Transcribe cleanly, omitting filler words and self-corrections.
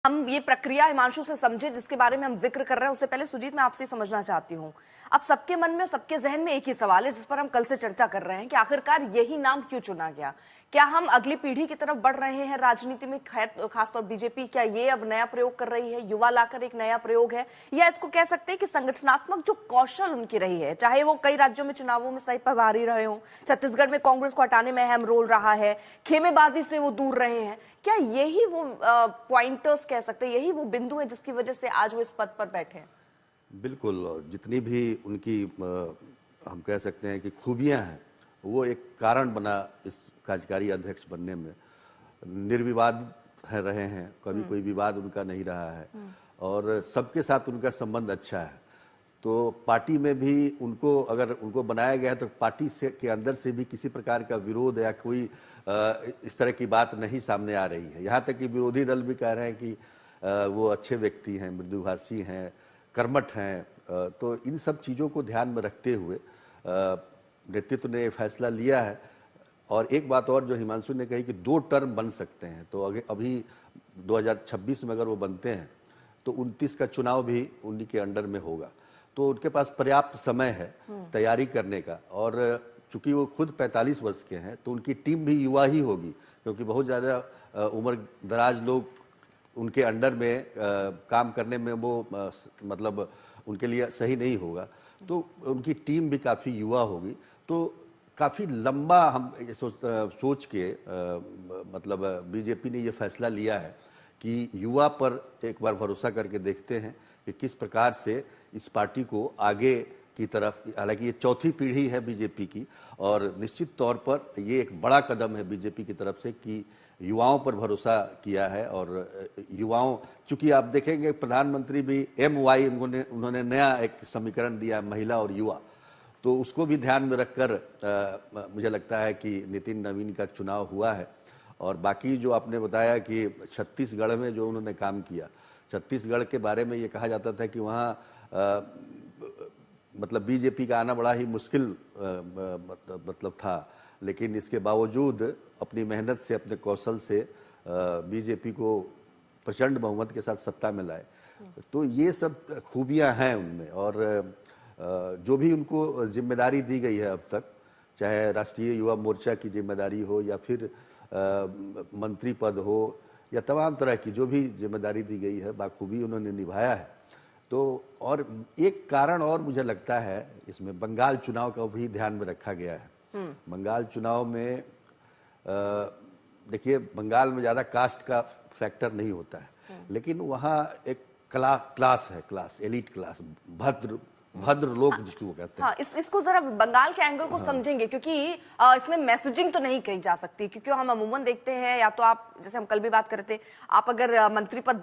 हम ये प्रक्रिया हिमांशु से समझे जिसके बारे में हम जिक्र कर रहे हैं, उससे पहले सुजीत मैं आपसे समझना चाहती हूँ। अब सबके मन में, सबके जहन में एक ही सवाल है जिस पर हम कल से चर्चा कर रहे हैं कि आखिरकार यही नाम क्यों चुना गया। क्या हम अगली पीढ़ी की तरफ बढ़ रहे हैं राजनीति में, खासतौर बीजेपी क्या ये अब नया प्रयोग कर रही है, युवा लाकर एक नया प्रयोग है, या इसको कह सकते हैं कि संगठनात्मक जो कौशल उनकी रही है, चाहे वो कई राज्यों में चुनावों में सही प्रभारी रहे हों, छत्तीसगढ़ में कांग्रेस को हटाने में अहम रोल रहा है, खेमेबाजी से वो दूर रहे हैं, क्या यही वो पॉइंटर्स कह सकते हैं, यही वो बिंदु है जिसकी वजह से आज वो इस पद पर बैठे हैं? बिल्कुल, जितनी भी उनकी हम कह सकते हैं कि खूबियां हैं, वो एक कारण बना इस कार्यकारी अध्यक्ष बनने में। निर्विवाद रहे हैं, कभी कोई विवाद उनका नहीं रहा है और सबके साथ उनका संबंध अच्छा है। तो पार्टी में भी उनको, अगर उनको बनाया गया है तो पार्टी से के अंदर से भी किसी प्रकार का विरोध या कोई इस तरह की बात नहीं सामने आ रही है। यहाँ तक कि विरोधी दल भी कह रहे हैं कि वो अच्छे व्यक्ति हैं, मृदुभाषी हैं, कर्मठ हैं। तो इन सब चीज़ों को ध्यान में रखते हुए नेतृत्व ने फैसला लिया है। और एक बात और जो हिमांशु ने कही कि 2 टर्म बन सकते हैं, तो अभी 2026 में अगर वो बनते हैं तो 29 का चुनाव भी उन्हीं के अंडर में होगा। तो उनके पास पर्याप्त समय है तैयारी करने का। और चूंकि वो खुद 45 वर्ष के हैं तो उनकी टीम भी युवा ही होगी, क्योंकि बहुत ज़्यादा उम्र दराज लोग उनके अंडर में काम करने में वो मतलब उनके लिए सही नहीं होगा। तो उनकी टीम भी काफ़ी युवा होगी। तो काफ़ी लंबा हम सोच के मतलब बीजेपी ने ये फैसला लिया है कि युवा पर एक बार भरोसा करके देखते हैं कि किस प्रकार से इस पार्टी को आगे की तरफ, हालांकि ये चौथी पीढ़ी है बीजेपी की, और निश्चित तौर पर ये एक बड़ा कदम है बीजेपी की तरफ से कि युवाओं पर भरोसा किया है। और युवाओं, चूंकि आप देखेंगे प्रधानमंत्री भी MY उन्होंने नया एक समीकरण दिया, महिला और युवा, तो उसको भी ध्यान में रखकर मुझे लगता है कि नितिन नवीन का चुनाव हुआ है। और बाकी जो आपने बताया कि छत्तीसगढ़ में जो उन्होंने काम किया, छत्तीसगढ़ के बारे में ये कहा जाता था कि वहाँ मतलब बीजेपी का आना बड़ा ही मुश्किल मतलब था, लेकिन इसके बावजूद अपनी मेहनत से, अपने कौशल से बीजेपी को प्रचंड बहुमत के साथ सत्ता में लाए। तो ये सब खूबियां हैं उनमें। और जो भी उनको जिम्मेदारी दी गई है अब तक, चाहे राष्ट्रीय युवा मोर्चा की जिम्मेदारी हो या फिर मंत्री पद हो या तमाम तरह की जो भी जिम्मेदारी दी गई है, बाखूबी उन्होंने निभाया है। तो और एक कारण और मुझे लगता है इसमें, बंगाल चुनाव का भी ध्यान में रखा गया है। बंगाल चुनाव में देखिए, बंगाल में ज़्यादा कास्ट का फैक्टर नहीं होता है, लेकिन वहाँ एक क्लास है, एलिट क्लास, भद्र लोग जिसको कहते हैं। हाँ, इसको जरा बंगाल के एंगल को समझेंगे, क्योंकि इसमें मैसेजिंग तो नहीं कही जा सकती, क्योंकि हम अमूमन देखते हैं, या तो आप, जैसे हम कल भी बात कर रहे थे, आप अगर मंत्री पद दे